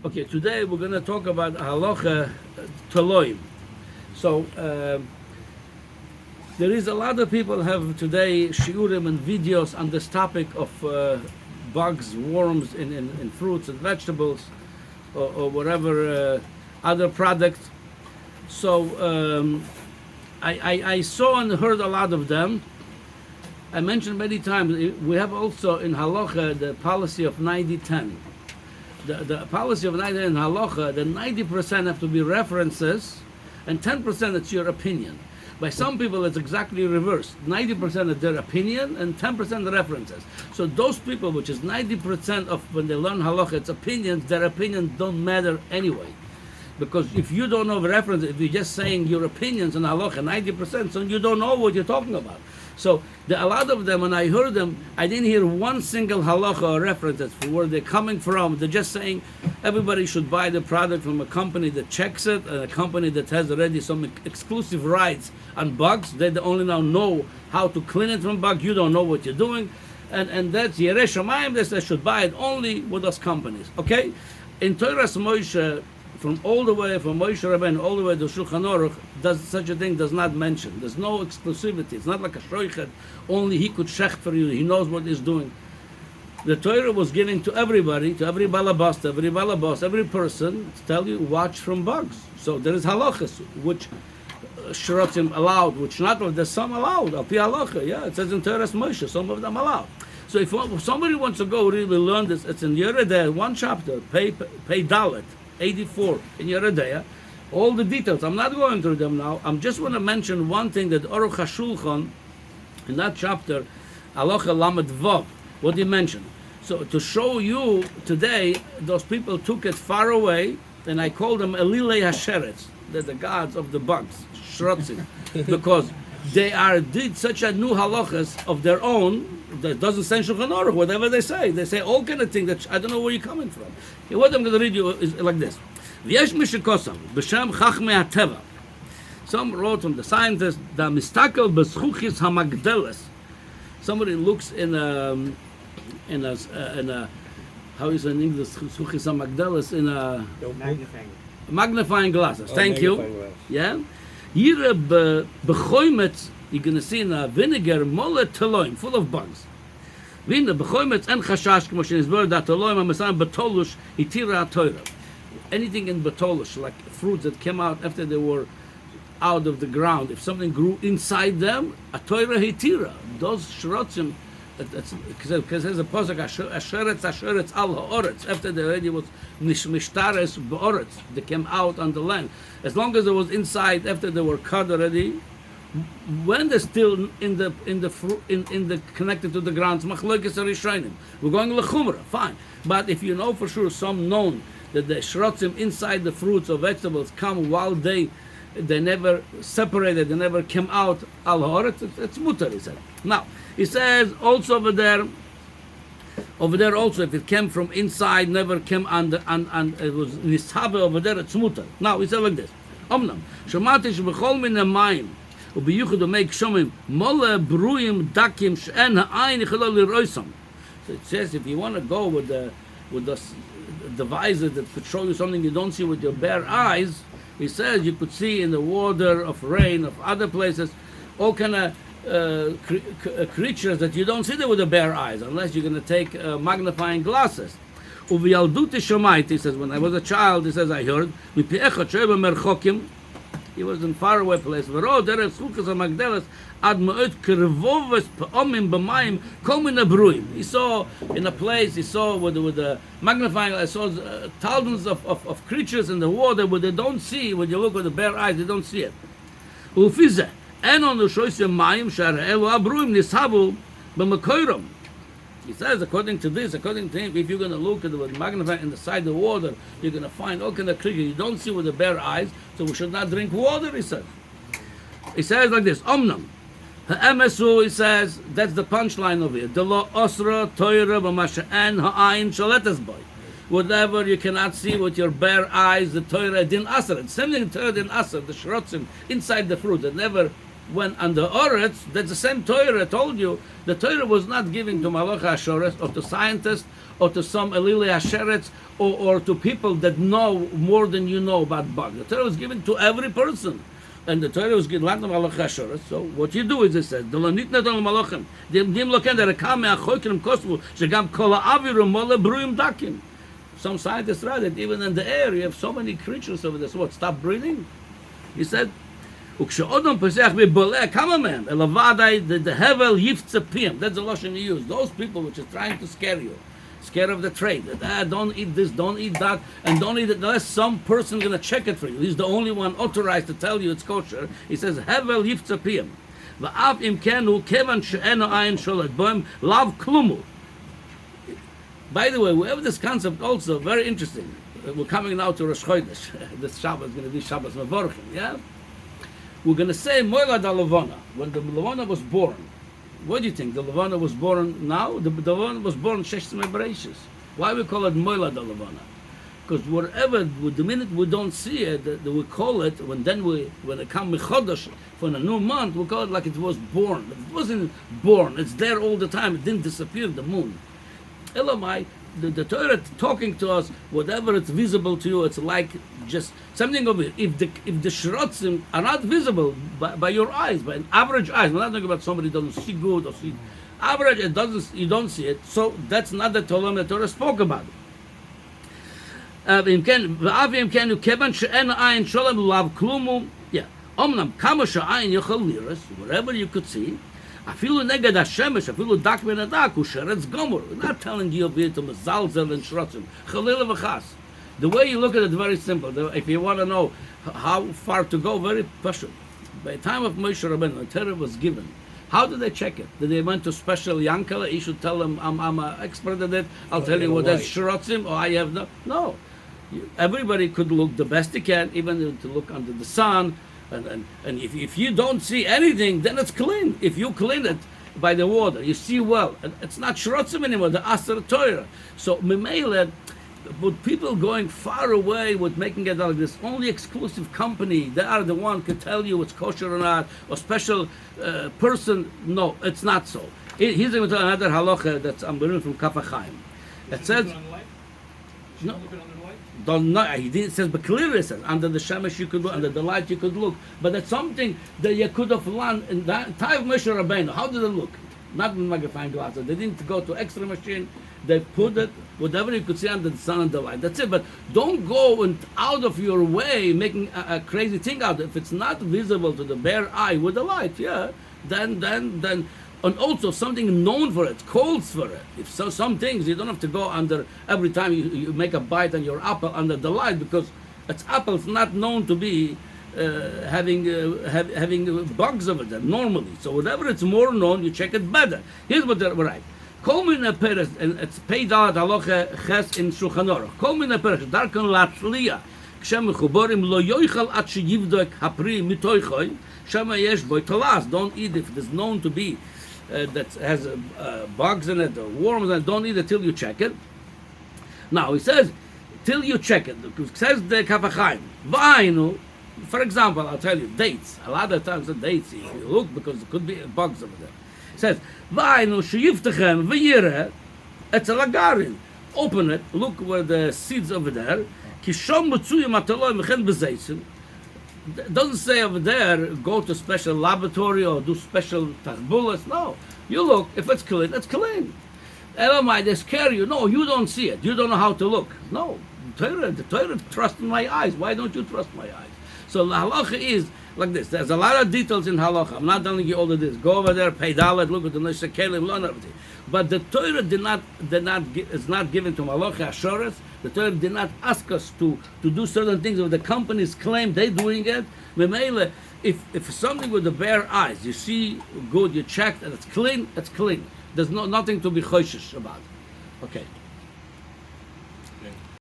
Okay, today we're going to talk about halacha taloim. So there is a lot of people have today shiurim and videos on this topic of bugs, worms in fruits and vegetables or whatever other products. So I saw and heard a lot of them. I mentioned many times we have also in halacha the policy of 90-10. The policy of 90 in halacha, the 90% have to be references, and 10% it's your opinion. By some people, it's exactly reversed. 90% is their opinion, and 10% references. So those people, which is 90% of when they learn halacha, it's opinions. Their opinions don't matter anyway, because if you don't know the reference, if you're just saying your opinions on halacha, 90%, so you don't know what you're talking about. So a lot of them, when I heard them, I didn't hear one single halacha or references for where they're coming from. They're just saying everybody should buy the product from a company that checks it, and a company that has already some exclusive rights on bugs. They only now know how to clean it from bugs. You don't know what you're doing. And that's Yerei Shamayim, they should buy it only with those companies. Okay? In Torah Moshe, from all the way from Moshe Rabbeinu all the way to Shulchan Aruch, such a thing does not mention. There's no exclusivity. It's not like a shoichet. Only he could shecht for you. He knows what he's doing. The Torah was given to everybody, to every balabas, to every balabas, every person, to tell you, watch from bugs. So there is halachas, which shiratim allowed, which not, there's some allowed. Al pi halacha, yeah, it says in Torah Moshe, some of them allowed. So if somebody wants to go really learn this, it's in Yeredeh, one chapter, pay Dalet, 84 in Yeredeh, all the details. I'm not going through them now. I'm just want to mention one thing that Aruch HaShulchan, in that chapter, Halacha Lamed Vav, what he mentioned. So to show you today, those people took it far away, and I call them Elilei Hasheretz. They're the gods of the bugs, Shrotzim, because they did such a new halachas of their own that doesn't say Shulchan Aruch, whatever they say all kind of things that I don't know where you're coming from. Okay, what I'm going to read you is like this. V'yesh mishikosam b'shem chachmei hateva. Some wrote from the scientists that mistakel b'schuchis hamagdeles. Somebody looks in a how is it in English schuchis hamagdeles in a magnifying glasses. Thank you. Glass. Yeah. Here bechoimet, you're going to see in a vinegar mole teloim, full of bugs. Vina bechoimet en chashash k'mo shenizbor da teloim ha'mesam betolush hitira Torah. Anything in betolush, like fruits that came out after they were out of the ground, if something grew inside them, a Torah hitira. Those shrotzim, because there's a posuk asheretz al ha'oretz, after they already was mishtares ba'oretz, they came out on the land. As long as it was inside, after they were cut already, when they're still in the connected to the grounds, machlokes rishonim, we're going lechumra, fine. But if you know for sure, some known that the shrotzim inside the fruits or vegetables come while they never separated, they never came out al ha'oretz, it's mutar, he said. Now, he says also over there also, if it came from inside, never came and it was nishabe over there, it's mutar. Now, he said like this. Omnam, shomatish b'chol min ha'mayim, u'biyuchad make shomim, mole bruim dakim she'en ha'ayin yichalol liroisam. So it says, if you want to go with the devices that could show you something you don't see with your bare eyes, he says you could see in the water of rain, of other places, all kind of creatures that you don't see there with the bare eyes, unless you're going to take magnifying glasses. Uviyalduti shomayt, he says, when I was a child, he says, I heard, he was in faraway place. He saw in a place, he saw with the magnifying, I saw thousands of creatures in the water where they don't see, when you look with the bare eyes, they don't see it. And on the shoyse mayim sharelu abruim nishabu b'makoyrom. He says, according to him, if you're going to look at the magnifying in the side of the water, you're going to find all kind of creatures you don't see with the bare eyes, so we should not drink water, he says. He says like this, Omnam, ha'emesu, he says, that's the punchline of it. The lo osra toira b'masha'en ha'ayin shaletes boy. Whatever you cannot see with your bare eyes, the Torah din asr. Same thing, Torah din asr, the shrotzim inside the fruit that never When on the Oretz, that's the same Torah I told you. The Torah was not given to Malacha Ashores or to scientists or to some Elili Asheretz or to people that know more than you know about bugs. The Torah was given to every person. And the Torah was given to Malacha Ashores. So what you do is it says, some scientists write that even in the air you have so many creatures over there. So what, stop breathing? He said, וכשאודום פסח בבולע כמה מהם, אלא ודאי the hevel yiftzapim, that's the lotion you use. Those people which are trying to scare you, scared of the trade, that don't eat this, don't eat that, and don't eat it unless some person is going to check it for you. He's the only one authorized to tell you it's kosher. He says, hevel yiftzapim. ואף אם כן הוא כיוון שאינו עין שולט בהם, לאו כלומו. By the way, we have this concept also, very interesting. We're coming now to Rosh Chodesh. This Shabbat is going to be Shabbos Mevorchim, yeah? We're going to say Moilad HaLevana. When the Levana was born, what do you think? The Levana was born now? The Levana was born Sheshtem Bereshis. Why we call it Moilad HaLevana? Because wherever, the minute we don't see it, we call it, when it comes Mechodesh, for a new month, we call it like it was born. It wasn't born. It's there all the time. It didn't disappear, the moon. Elamai, the Torah talking to us, whatever it's visible to you, it's like just something of it. If the shrotzim are not visible by your eyes, by an average eyes, we're not talking about somebody who doesn't see good or see average, you don't see it. So that's not the Torah the Torah spoke about. Yeah. Whatever you could see. Afilu neged hashemesh, afilu dak ben adak, usheretz gomor. We're not telling you over here to mezalzel and shrotzim. Chalil v'chas. The way you look at it is very simple. If you want to know how far to go, very pashut. By the time of Moshe Rabbeinu, the Torah was given. How did they check it? Did they went to special Yankala? He should tell them, I'm an expert at it. I'll tell you what that's shrotzim, or I have no. No. Everybody could look the best they can, even to look under the sun. And if you don't see anything, then it's clean. If you clean it by the water, you see well. It's not shrotzim anymore, the Aser Torah. So, Memele, with people going far away with making it like this, only exclusive company, they are the one can tell you it's kosher or not, or special person. No, it's not so. Here's going to tell another halacha that's I'm reading from Kaf HaChaim. It says, no. Don't know. He didn't say, but clearly it says under the shemesh you could look, under the light you could look. But that's something that you could have learned in that time of Moshe Rabbeinu. How did it look? Not with magnifying glasses. They didn't go to extra machine. They put it whatever you could see under the sun and the light. That's it. But don't go out of your way making a crazy thing out. If it's not visible to the bare eye with the light, yeah, then. And also something known for it, calls for it. If so, some things you don't have to go under every time you make a bite on your apple under the light, because it's apple. It's not known to be having bugs over there normally. So whatever it's more known, you check it better. Here's what they're right. Kol mina peres, and it's paid out halacha ches in Shulchan Aruch. Kol mina peres darkon latzliya. כשהם מחוברים לא יאכל עד שיבדוק הפרי מתוכו, שם יש בו תלס. Don't eat if it is known to be that has bugs in it or worms in it. Don't eat it till you check it. Now he says till you check it. It says the Kaf HaChaim. V'ayinu, for example, I'll tell you dates. A lot of times the dates, if you look, because it could be bugs over there. It says v'ayinu sheyiftechem v'yireh etzel hagarin. Open it. Look where the seeds over there. Kishom mutzuyim atoloi mechen b'zeitzim. Doesn't say over there go to special laboratory or do special tachbulas. No, you look. If it's clean, it's clean. Elamai, they scare you. No, you don't see it. You don't know how to look. No, the Torah trusts in my eyes. Why don't you trust my eyes? So the halacha is like this. There's a lot of details in halacha. I'm not telling you all of this. Go over there, pay dalet, look at the neshek kelim, learn everything. But the Torah is not given to Malachi Ashoretz. The Torah did not ask us to do certain things. If the companies claim they're doing it, if something with the bare eyes, you see good, you checked, and it's clean, it's clean. There's nothing to be choishish about. Okay.